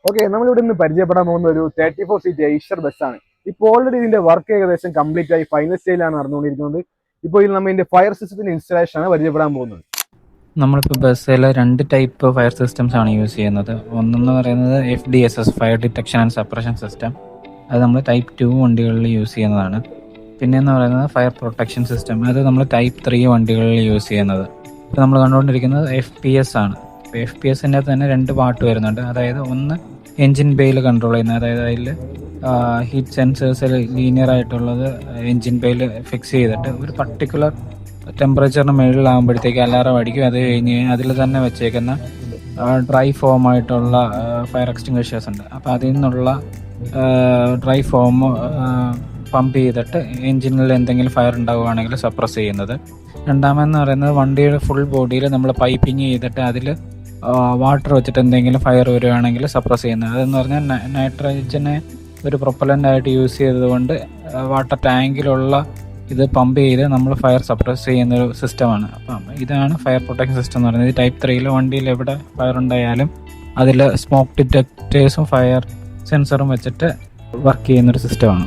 Okay, നമ്മളിവിടെ നിന്ന് പരിചയപ്പെടാൻ പോകുന്ന ഒരു 34 സീറ്റ് ഐഷർ ബസ്സാണ്. ഇപ്പോൾ ഓൾറെഡി ഇതിന്റെ വർക്ക് ഏകദേശം കംപ്ലീറ്റ് ആയി ഫൈനൽ സ്റ്റേജിലാണ് നടന്നുകൊണ്ടിരിക്കുന്നത്. ഇപ്പോൾ ഇതിൽ നമ്മൾ ഇതിന്റെ ഫയർ സിസ്റ്റത്തിന്റെ ഇൻസ്റ്റലേഷൻ ആണ് പരിചയപ്പെടാൻ പോകുന്നത്. നമ്മളിപ്പോൾ ബസ്സിൽ 2 ടൈപ്പ് ഫയർ സിസ്റ്റംസ് ആണ് യൂസ് ചെയ്യുന്നത്. ഒന്നെന്ന് പറയുന്നത് FDSS, fire detection and suppression system. അത് നമ്മൾ ടൈപ്പ് 2 വണ്ടികളിൽ യൂസ് ചെയ്യുന്നതാണ്. പിന്നെയെന്ന് പറയുന്നത് ഫയർ പ്രൊട്ടക്ഷൻ സിസ്റ്റം. അത് നമ്മൾ ടൈപ്പ് 3 വണ്ടികളിൽ യൂസ് ചെയ്യുന്നത്. ഇപ്പോൾ നമ്മൾ കണ്ടുകൊണ്ടിരിക്കുന്നത് FPS ആണ്. ഇപ്പോൾ FPSൻ്റെ തന്നെ 2 പാർട്ട് വരുന്നുണ്ട്. അതായത് ഒന്ന് എൻജിൻ ബേയിൽ കൺട്രോൾ ചെയ്യുന്നത്, അതായത് അതിൽ ഹീറ്റ് സെൻസേഴ്സിൽ ലീനിയർ ആയിട്ടുള്ളത് എൻജിൻ ബേയിൽ ഫിക്സ് ചെയ്തിട്ട് ഒരു പർട്ടിക്കുലർ ടെമ്പറേച്ചറിന് മുകളിലാകുമ്പോഴത്തേക്ക് അലാറം അടിക്കും. അത് കഴിഞ്ഞ് അതിൽ തന്നെ വെച്ചേക്കുന്ന ഡ്രൈ ഫോം ആയിട്ടുള്ള ഫയർ എക്സ്റ്റിങ്വിഷേഴ്സ് ഉണ്ട്. അപ്പോൾ അതിൽ നിന്നുള്ള ഡ്രൈ ഫോം പമ്പ് ചെയ്തിട്ട് എൻജിനിൽ എന്തെങ്കിലും ഫയർ ഉണ്ടാവുകയാണെങ്കിൽ സപ്രസ് ചെയ്യുന്നത്. രണ്ടാമെന്ന് പറയുന്നത് വണ്ടിയുടെ ഫുൾ ബോഡിയിൽ നമ്മൾ പൈപ്പിങ് ചെയ്തിട്ട് അതിൽ വാട്ടർ വെച്ചിട്ട് എന്തെങ്കിലും ഫയർ വരുവാണെങ്കിൽ സപ്രസ് ചെയ്യുന്നത്. അതെന്ന് പറഞ്ഞാൽ നൈട്രജനെ ഒരു പ്രൊപ്പലൻ്റായിട്ട് യൂസ് ചെയ്തതുകൊണ്ട് വാട്ടർ ടാങ്കിലുള്ള ഇത് പമ്പ് ചെയ്ത് നമ്മൾ ഫയർ സപ്രസ് ചെയ്യുന്നൊരു സിസ്റ്റമാണ്. അപ്പം ഇതാണ് ഫയർ പ്രൊട്ടക്ഷൻ സിസ്റ്റം എന്ന് പറയുന്നത്. ടൈപ്പ് 3 വണ്ടിയിൽ എവിടെ ഫയർ ഉണ്ടായാലും അതിൽ സ്മോക്ക് ഡിറ്റക്റ്റേഴ്സും ഫയർ സെൻസറും വെച്ചിട്ട് വർക്ക് ചെയ്യുന്നൊരു സിസ്റ്റമാണ്.